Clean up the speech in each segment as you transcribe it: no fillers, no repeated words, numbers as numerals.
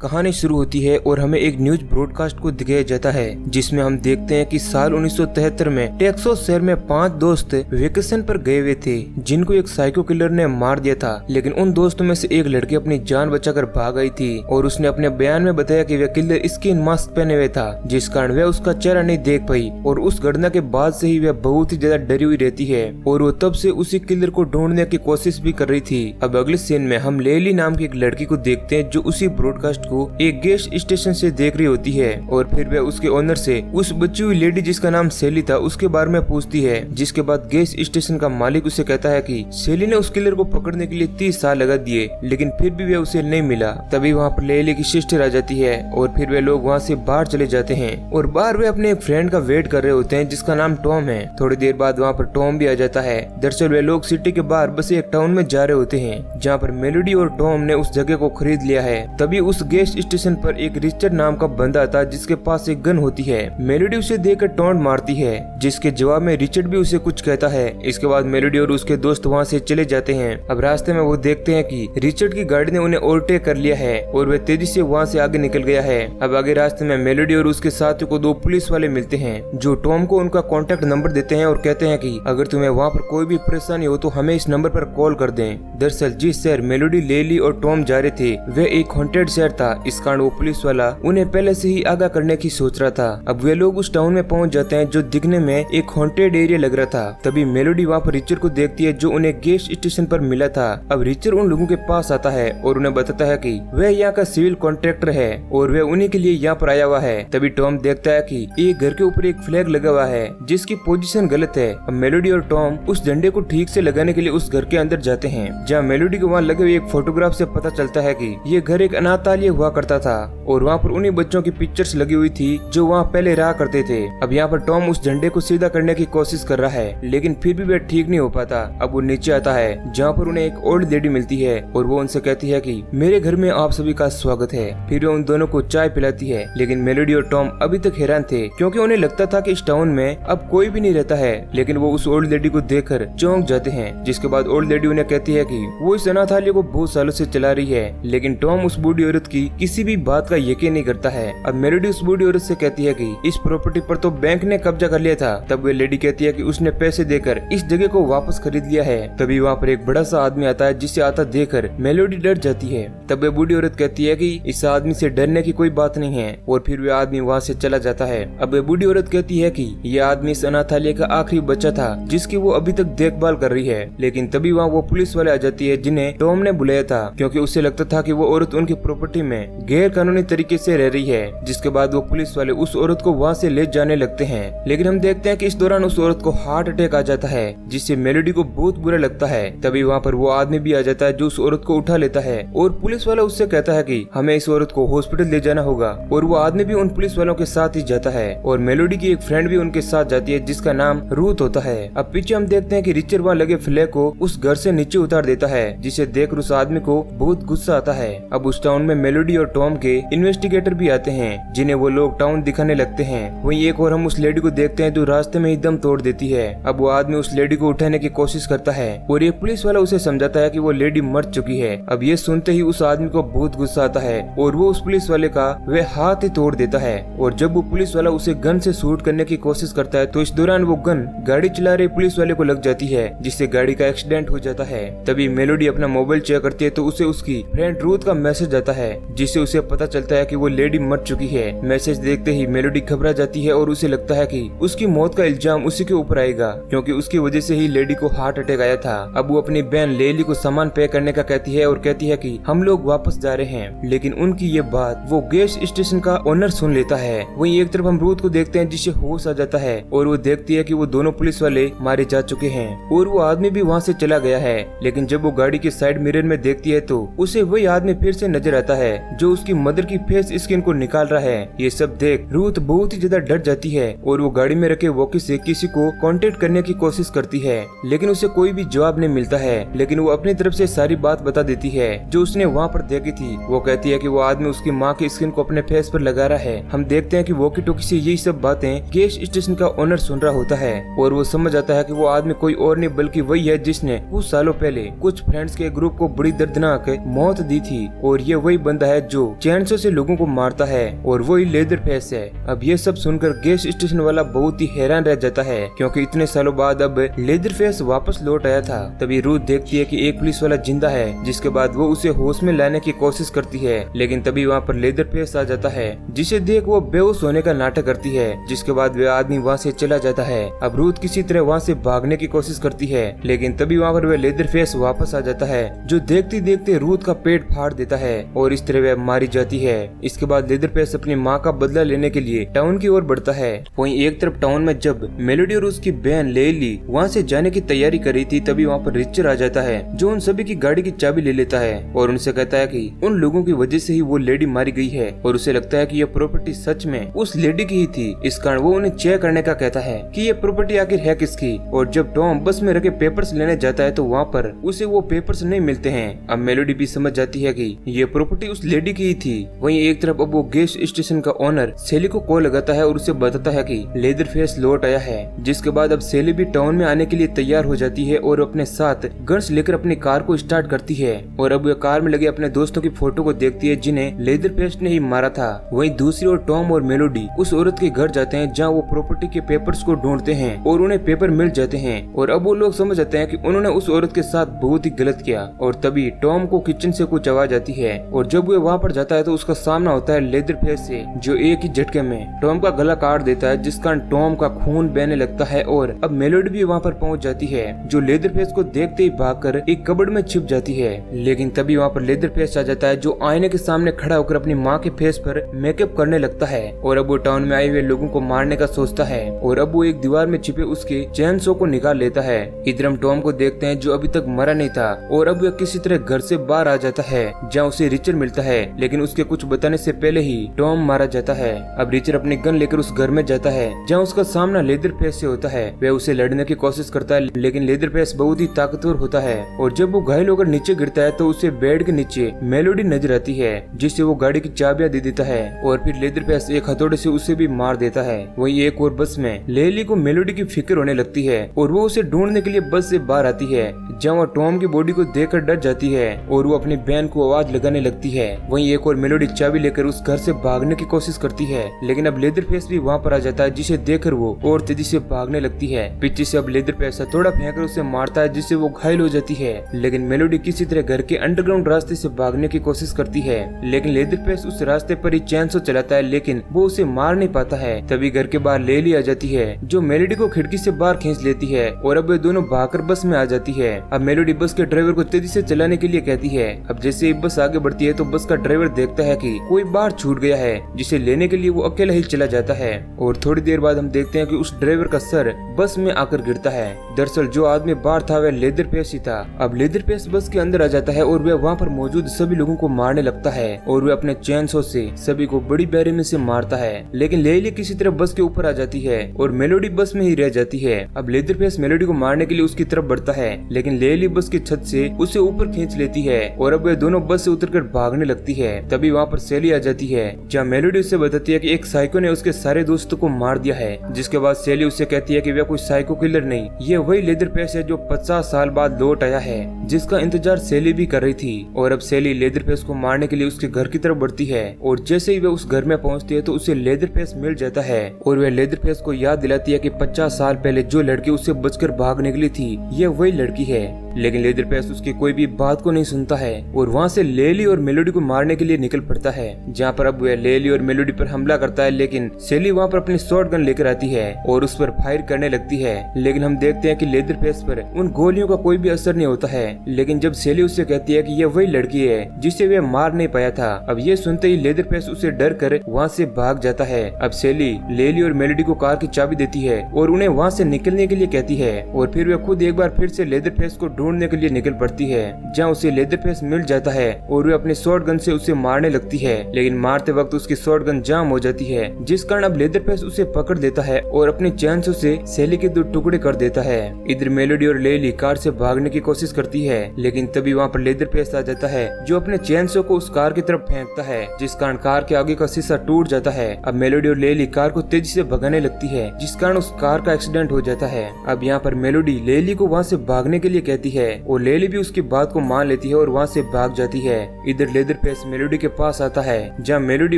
कहानी शुरू होती है और हमें एक न्यूज ब्रॉडकास्ट को दिखाया जाता है जिसमें हम देखते हैं कि साल 1973 में टेक्सास शहर में 5 दोस्त वेकेशन पर गए हुए थे जिनको एक साइको किलर ने मार दिया था। लेकिन उन दोस्तों में से एक लड़की अपनी जान बचाकर भाग आई थी और उसने अपने बयान में बताया कि वह किलर स्किन मास्क पहने हुए था, जिस कारण वह उसका चेहरा नहीं देख पाई। और उस घटना के बाद से ही वह बहुत ही ज्यादा डरी हुई रहती है और वो तब से उसी किलर को ढूंढने की कोशिश भी कर रही थी। अब अगले सीन में हम लेली नाम की एक लड़की को देखते हैं जो उसी ब्रॉडकास्ट को एक गैस स्टेशन से देख रही होती है और फिर वह उसके ओनर से उस बची हुई लेडी जिसका नाम सेली था उसके बारे में पूछती है। जिसके बाद गैस स्टेशन का मालिक उसे कहता है कि सेली ने उस किलर को पकड़ने के लिए 30 साल लगा दिए लेकिन फिर भी वह उसे नहीं मिला। तभी वहाँ पर लेली की सिस्टर आ जाती है और फिर वे लोग वहाँ से बाहर चले जाते हैं और बाहर वे अपने एक फ्रेंड का वेट कर रहे होते हैं जिसका नाम टॉम है। थोड़ी देर बाद वहाँ पर टॉम भी आ जाता है। दरअसल वे लोग सिटी के बाहर बस एक टाउन में जा रहे होते हैं जहाँ पर मेलोडी और टॉम ने उस जगह को खरीद लिया है। तभी उस गैस स्टेशन पर एक रिचर्ड नाम का बंदा आता जिसके पास एक गन होती है। मेलोडी उसे देखकर टॉन्ट मारती है जिसके जवाब में रिचर्ड भी उसे कुछ कहता है। इसके बाद मेलोडी और उसके दोस्त वहाँ से चले जाते हैं। अब रास्ते में वो देखते हैं कि रिचर्ड की गाड़ी ने उन्हें ओवरटेक कर लिया है और वे तेजी से वहाँ से आगे निकल गया है। अब आगे रास्ते में मेलोडी और उसके साथियों को 2 पुलिस वाले मिलते हैं जो टॉम को उनका कॉन्टेक्ट नंबर देते हैं और कहते हैं कि अगर तुम्हें वहाँ पर कोई भी परेशानी हो तो हमें इस नंबर पर कॉल कर दें। दरअसल जिस शहर मेलोडी, लेली और टॉम जा रहे थे वह एक हॉन्टेड शहर था, इस कारण वो पुलिस वाला उन्हें पहले से ही आगाह करने की सोच रहा था। अब वे लोग उस टाउन में पहुंच जाते हैं जो दिखने में एक हॉन्टेड एरिया लग रहा था। तभी मेलोडी वहाँ पर रिचर्ड को देखती है जो उन्हें गैस स्टेशन पर मिला था। अब रिचर्ड उन लोगों के पास आता है और उन्हें बताता है कि वह यहाँ का सिविल कॉन्ट्रैक्टर है और वह उन्हीं के लिए यहाँ पर आया हुआ है। तभी टॉम देखता है कि एक घर के ऊपर एक फ्लैग लगा हुआ है जिसकी पोजीशन गलत है। अब मेलोडी और टॉम उस झंडे को ठीक से लगाने के लिए उस घर के अंदर जाते हैं जहाँ मेलोडी को वहाँ लगे हुए एक फोटोग्राफ से पता चलता है कि ये घर एक अनाथालय हुआ करता था और वहाँ पर उन्हीं बच्चों की पिक्चर्स लगी हुई थी जो वहाँ पहले रहा करते थे। अब यहाँ पर टॉम उस झंडे को सीधा करने की कोशिश कर रहा है लेकिन फिर भी वह ठीक नहीं हो पाता। अब वो नीचे आता है जहाँ पर उन्हें एक ओल्ड लेडी मिलती है और वो उनसे कहती है कि मेरे घर में आप सभी का स्वागत है। फिर वो उन दोनों को चाय पिलाती है लेकिन मेलोडी और टॉम अभी तक हैरान थे क्योंकि उन्हें लगता था कि इस टाउन में अब कोई भी नहीं रहता है। लेकिन वो उस ओल्ड लेडी को देखकर चौंक जाते हैं। जिसके बाद ओल्ड लेडी उन्हें कहती है कि वो इस अनाथालय को बहुत सालों से चला रही है लेकिन टॉम उस बूढ़ी औरत की किसी भी बात का यकीन नहीं करता है। अब मेलोडी उस बूढ़ी औरत से कहती है कि इस प्रॉपर्टी पर तो बैंक ने कब्जा कर लिया था। तब वे लेडी कहती है कि उसने पैसे देकर इस जगह को वापस खरीद लिया है। तभी वहाँ पर एक बड़ा सा आदमी आता है जिसे आता देखकर मेलोडी डर जाती है। तब वे बूढ़ी औरत कहती है कि इस आदमी से डरने की कोई बात नहीं है और फिर वे आदमी वहाँ से चला जाता है। अब वे बूढ़ी औरत कहती है कि यह आदमी इस अनाथालय का आखिरी बच्चा था जिसकी वो अभी तक देखभाल कर रही है। लेकिन तभी वहाँ वो पुलिस वाले आ जाती है जिन्हें टॉम ने बुलाया था क्योंकि उसे लगता था कि वो औरत उनकी प्रॉपर्टी में गैर कानूनी तरीके से रह रही है। जिसके बाद वो पुलिस वाले उस औरत को वहाँ से ले जाने लगते हैं। लेकिन हम देखते हैं कि इस दौरान उस औरत को हार्ट अटैक आ जाता है जिससे मेलोडी को बहुत बुरा लगता है। तभी वहाँ पर वो आदमी भी आ जाता है जो उस औरत को उठा लेता है और पुलिस वाला उससे कहता है कि हमें इस औरत को हॉस्पिटल ले जाना होगा और वो आदमी भी उन पुलिस वालों के साथ ही जाता है और मेलोडी की एक फ्रेंड भी उनके साथ जाती है जिसका नाम रूथ होता है। अब पीछे हम देखते हैं कि रिचर्ड वहाँ लगे फ्लैग को उस घर से नीचे उतार देता है जिसे देखकर उस आदमी को बहुत गुस्सा आता है। अब उस टाउन में मेलोडी और टॉम के इन्वेस्टिगेटर भी आते हैं जिन्हें वो लोग टाउन दिखाने लगते हैं। वहीं एक और हम उस लेडी को देखते हैं जो रास्ते में ही दम तोड़ देती है। अब वो आदमी उस लेडी को उठाने की कोशिश करता है और एक पुलिस वाला उसे समझाता है कि वो लेडी मर चुकी है। अब ये सुनते ही उस आदमी को बहुत गुस्सा आता है और वो उस पुलिस वाले का वह हाथ ही तोड़ देता है। और जब वो पुलिस वाला उसे गन से शूट करने की कोशिश करता है तो इस दौरान वो गन गाड़ी चला रहे पुलिस वाले को लग जाती है जिससे गाड़ी का एक्सीडेंट हो जाता है। तभी मेलोडी अपना मोबाइल चेक करती है तो उसे उसकी फ्रेंड रूथ का मैसेज आता है जिससे उसे पता चलता है कि वो लेडी मर चुकी है। मैसेज देखते ही मेलोडी घबरा जाती है और उसे लगता है कि उसकी मौत का इल्जाम उसी के ऊपर आएगा क्योंकि उसकी वजह से ही लेडी को हार्ट अटैक आया था। अब वो अपनी बहन लेली को सामान पे करने का कहती है और कहती है कि हम लोग वापस जा रहे हैं। लेकिन उनकी ये बात वो गैस स्टेशन का ओनर सुन लेता है। वहीं एक तरफ हम रूथ को देखते हैं जिससे होश आ जाता है और वो देखती है कि वो दोनों पुलिस वाले मारे जा चुके हैं और वो आदमी भी वहाँ से चला गया है। लेकिन जब वो गाड़ी के साइड मिरर में देखती है तो उसे वही आदमी फिर से नजर आता है जो उसकी मदर की फेस स्किन को निकाल रहा है। ये सब देख रूथ बहुत ही ज्यादा डर जाती है और वो गाड़ी में रखे वॉकी से किसी को कांटेक्ट करने की कोशिश करती है लेकिन उसे कोई भी जवाब नहीं मिलता है। लेकिन वो अपनी तरफ से सारी बात बता देती है जो उसने वहाँ पर देखी थी। वो कहती है कि वो आदमी उसकी माँ की स्किन को अपने फेस पर लगा रहा है। हम देखते हैं कि वॉकी टॉकी से यही सब बातें गैस स्टेशन का ओनर सुन रहा होता है और वो समझ आता है कि वो आदमी कोई और नहीं बल्कि वही है जिसने कुछ सालों पहले कुछ फ्रेंड्स के ग्रुप को बड़ी दर्दनाक मौत दी थी और ये वही बंदा है है जो चैनसो से लोगों को मारता है और वो ही लेदरफेस है। अब ये सब सुनकर गैस स्टेशन वाला बहुत ही हैरान रह जाता है क्योंकि इतने सालों बाद अब लेदरफेस वापस लौट आया था। तभी रूथ देखती है कि एक पुलिस वाला जिंदा है, जिसके बाद वो उसे होश में लाने की कोशिश करती है, लेकिन तभी वहाँ पर लेदरफेस आ जाता है, जिसे देख वो बेहोश होने का नाटक करती है, जिसके बाद वह आदमी वहाँ से चला जाता है। अब रूथ किसी तरह वहाँ से भागने की कोशिश करती है, लेकिन तभी वहाँ पर वह लेदरफेस वापस आ जाता है, जो देखते देखते रूथ का पेट फाड़ देता है और इस तरह वह मारी जाती है। इसके बाद लेदरफेस अपनी माँ का बदला लेने के लिए टाउन की ओर बढ़ता है। वहीं एक तरफ टाउन में जब मेलोडी और उसकी बहन लेली वहाँ से जाने की तैयारी कर रही थी, तभी वहाँ पर रिचर आ जाता है, जो उन सभी की गाड़ी की चाबी ले लेता है और उनसे कहता है कि उन लोगों की वजह से ही वो लेडी मारी गई है और उसे लगता है कि यह प्रॉपर्टी सच में उस लेडी की ही थी। इस कारण वो उन्हें चेक करने का कहता है कि ये प्रॉपर्टी आखिर है किसकी। और जब टॉम बस में रखे पेपर्स लेने जाता है तो वहाँ पर उसे वो पेपर्स नहीं मिलते हैं। अब मेलोडी भी समझ जाती है कि ये प्रॉपर्टी उस लेडी की ही थी। वहीं एक तरफ अब वो गैस स्टेशन का ओनर सेली को कॉल लगाता है और उसे बताता है कि लेदरफेस लौट आया है, जिसके बाद अब सेली भी टाउन में आने के लिए तैयार हो जाती है और अपने साथ गन्स लेकर अपनी कार को स्टार्ट करती है और अब वह कार में लगे अपने दोस्तों की फोटो को देखती है जिन्हें लेदरफेस ने ही मारा था। वहीं दूसरी ओर टॉम और मेलोडी उस औरत के घर जाते हैं जहाँ वो प्रॉपर्टी के पेपर्स को ढूंढते हैं और उन्हें पेपर मिल जाते हैं और अब वो लोग समझ जाते हैं कि उन्होंने उस औरत के साथ बहुत ही गलत किया। और तभी टॉम को किचन से कुछ आवाज आती है और जब वो वहाँ पर जाता है तो उसका सामना होता है लेदरफेस से, जो एक ही झटके में टॉम का गला काट देता है, जिस कारण टॉम का खून बहने लगता है। और अब मेलोडी भी वहाँ पर पहुँच जाती है, जो लेदरफेस को देखते ही भागकर एक कबर्ड में छिप जाती है। लेकिन तभी वहाँ पर लेदरफेस आ जाता है, जो आईने के सामने खड़ा होकर अपनी माँ के फेस पर मेकअप करने लगता है और अब वो टाउन में आए हुए लोगों को मारने का सोचता है और अब वो एक दीवार में छिपे उसके चैनसो को निकाल लेता है। इधर हम टॉम को देखते हैं, जो अभी तक मरा नहीं था और अब वह किसी तरह घर से बाहर आ जाता है, जहाँ उसे रिचर मिलता है, लेकिन उसके कुछ बताने से पहले ही टॉम मारा जाता है। अब रिचर अपनी गन लेकर उस घर में जाता है, जहाँ उसका सामना लेदरफेस से होता है। वह उसे लड़ने की कोशिश करता है, लेकिन लेदरफेस बहुत ही ताकतवर होता है और जब वो घायल होकर नीचे गिरता है तो उसे बेड के नीचे मेलोडी नजर आती है, जिससे वो गाड़ी की चाबियां दे देता है और फिर लेदरफेस एक हथौड़े से उसे भी मार देता है। वहीं एक और बस में लेली को मेलोडी की फिक्र होने लगती है और वो उसे ढूंढने के लिए बस से बाहर आती है, जहाँ वो टॉम की बॉडी को देखकर डर जाती है और वो अपनी बहन को आवाज लगाने लगती है। वहीं एक और मेलोडी चाबी लेकर उस घर से भागने की कोशिश करती है, लेकिन अब लेदरफेस भी वहाँ पर आ जाता है, जिसे देखकर वो और तेजी से भागने लगती है। पीछे से अब लेदरफेस हथौड़ा फेंककर उसे मारता है, जिससे वो घायल हो जाती है। लेकिन मेलोडी किसी तरह घर के अंडरग्राउंड रास्ते से भागने की कोशिश करती है, लेकिन लेदरफेस उस रास्ते पर ही चैनसो चलाता है, लेकिन वो उसे मार नहीं पाता है। तभी घर के बाहर लेली आ जाती है, जो मेलोडी को खिड़की से बाहर खींच लेती है और अब वे दोनों भागकर बस में आ जाती है। अब मेलोडी बस के ड्राइवर को तेजी से चलाने के लिए कहती है। अब जैसे ही बस आगे बढ़ती है तो बस का ड्राइवर देखता है कि कोई बाहर छूट गया है, जिसे लेने के लिए वो अकेला ही चला जाता है और थोड़ी देर बाद हम देखते हैं कि उस ड्राइवर का सर बस में आकर गिरता है। दरअसल जो आदमी बाहर था वह लेदरफेस ही था। अब लेदरफेस बस के अंदर आ जाता है और वह वहाँ पर मौजूद सभी लोगों को मारने लगता है और वह अपने चैनसो से सभी को बड़ी बेरहमी से मारता है। लेकिन लेली किसी तरह बस के ऊपर आ जाती है और मेलोडी बस में ही रह जाती है। अब लेदरफेस मेलोडी को मारने के लिए उसकी तरफ बढ़ता है, लेकिन लेली बस की छत से उसे ऊपर खींच लेती है और अब वे दोनों बस से उतरकर भागने लगती है। तभी वहाँ पर सेली आ जाती है, जहाँ मेलोडी उसे बताती है कि एक साइको ने उसके सारे दोस्तों को मार दिया है, जिसके बाद सेली उससे कहती है कि वह कोई साइको किलर नहीं, ये वही लेदरफेस है जो 50 साल बाद लौट आया है, जिसका इंतजार सेली भी कर रही थी। और अब सेली लेदरफेस को मारने के लिए उसके घर की तरफ बढ़ती है और जैसे ही वह उस घर में पहुंचती है तो उसे लेदरफेस मिल जाता है और वह लेदरफेस को याद दिलाती है कि 50 साल पहले जो लड़की उससे बचकर भाग निकली थी, यह वही लड़की है। लेकिन लेदरफेस उसकी कोई भी बात को नहीं सुनता है और वहाँ से लेली और मेलोडी को मारने के लिए निकल पड़ता है, जहाँ पर अब वह लेली और मेलोडी पर हमला करता है। लेकिन सेली वहाँ पर अपनी शॉर्ट गन लेकर आती है और उस पर फायर करने लगती है, लेकिन हम देखते हैं कि लेदरफेस पर उन गोलियों का कोई भी असर नहीं होता है। लेकिन जब सेली उससे कहती है कि यह वही लड़की है जिसे वह मार नहीं पाया था, अब ये सुनते ही लेदरफेस उसे डर कर वहाँ से भाग जाता है। अब सेली लेली और मेलोडी को कार की चाबी देती है और उन्हें वहाँ से निकलने के लिए कहती है और फिर वह खुद एक बार फिर से लेदरफेस को ढूंढने के लिए निकल पड़ती है, जहाँ उसे लेदरफेस मिल जाता है और वह अपनी शॉर्ट गन से उसे मारने लगती है। लेकिन मारते वक्त उसकी शॉर्ट गन जाम हो जाती है, जिस कारण अब लेदरफेस उसे पकड़ लेता है और अपने चैनसो से सेली के 2 टुकड़े कर देता है। इधर मेलोडी और लेली कार से भागने की कोशिश करती है, लेकिन तभी वहाँ पर लेदरफेस आ जाता है, जो अपने चैनसो को उस कार की तरफ फेंकता है, जिस कारण कार के आगे का शीशा टूट जाता है। अब मेलोडी और लेली कार को तेजी से भगाने लगती है, जिस कारण उस कार का एक्सीडेंट हो जाता है। अब यहाँ पर मेलोडी लेली को वहाँ से भागने के लिए कहती है और लेली भी उसकी बात को मान लेती है और वहाँ से भाग जाती है। इधर लेदरफेस मेलोडी के पास आता है जहाँ मेलोडी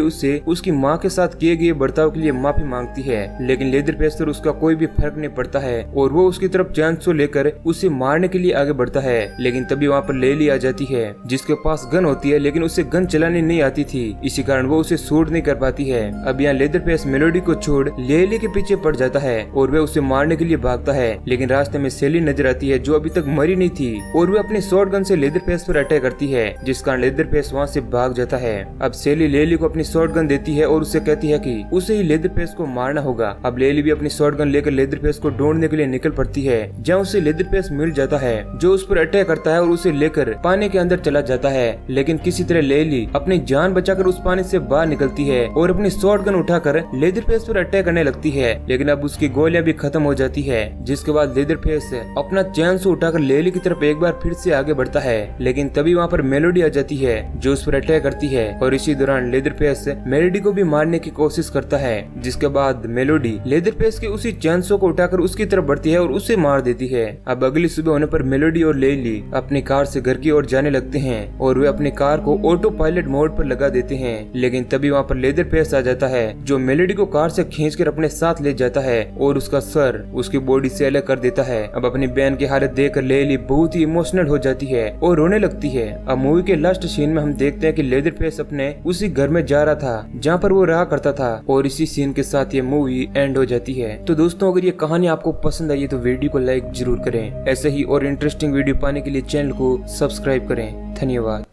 उससे उसकी माँ के साथ किए गए बर्ताव के लिए माफी मांगती है, लेकिन लेदरफेस पर उसका कोई भी फर्क नहीं पड़ता है और वो उसकी तरफ चैनसो लेकर उसे मारने के लिए आगे बढ़ता है। लेकिन तभी वहाँ पर लेली आ जाती है जिसके पास गन होती है, लेकिन उसे गन चलानी नहीं आती थी, इसी कारण वो उसे शूट नहीं कर पाती है। अब यहाँ लेदरफेस मेलोडी को छोड़ लेली के पीछे पड़ जाता है और वह उसे मारने के लिए भागता है, लेकिन रास्ते में सेली नजर आती है जो अभी तक मरी नहीं थी और वह अपनी शॉटगन से लेदरफेस पर अटैक करती है, जिस कारण लेदरफेस वहाँ से भाग जाता है। अब सेली लेली को अपनी शॉटगन देती है और उससे कहती है कि उसे ही लेदरफेस को मारना होगा। अब लेली भी अपनी शॉटगन लेकर लेदरफेस को ढूंढने के लिए निकल पड़ती है, जहाँ उसे लेदरफेस मिल जाता है जो उस पर अटैक करता है और उसे लेकर पानी के अंदर चला जाता है। लेकिन किसी तरह लेली अपनी जान बचाकर उस पानी से बाहर निकलती है और अपनी शॉटगन उठाकर लेदरफेस पर अटैक करने लगती है, लेकिन अब उसकी गोलियां भी खत्म हो जाती है, जिसके बाद लेदरफेस अपना चैनसो उठाकर लेली की तरफ एक बार फिर से आगे बढ़ता है। लेकिन तभी वहाँ पर मेलोडी आ जाती है जो उस पर अटैक करती है और इसी दौरान लेदरफेस मेलोडी को भी मारने की कोशिश करता है, जिसके बाद मेलोडी लेदरफेस के उसी चैनसो को उठाकर उसकी तरफ बढ़ती है और उसे मार देती है। अब अगली सुबह होने पर मेलोडी और लेली अपनी कार से घर की ओर जाने लगते हैं और वे अपनी कार को ऑटो पायलट मोड पर लगा देते हैं, लेकिन तभी वहाँ पर लेदरफेस आ जाता है जो मेलोडी को कार से खींचकर अपने साथ ले जाता है और उसका सर उसकी बॉडी से अलग कर देता है। अब अपनी बहन की हालत देखकर लेली बहुत ही इमोशनल हो जाती है और रोने लगती है। अब मूवी के लास्ट सीन में हम देखते हैं कि लेदरफेस अपने उसी घर में जा रहा था जहाँ पर वो रहा करता था और इसी सीन के साथ ये मूवी एंड हो जाती है। तो दोस्तों, अगर ये कहानी आपको पसंद आई है तो वीडियो को लाइक जरूर करें। ऐसे ही और इंटरेस्टिंग वीडियो पाने के लिए चैनल को सब्सक्राइब करें। धन्यवाद।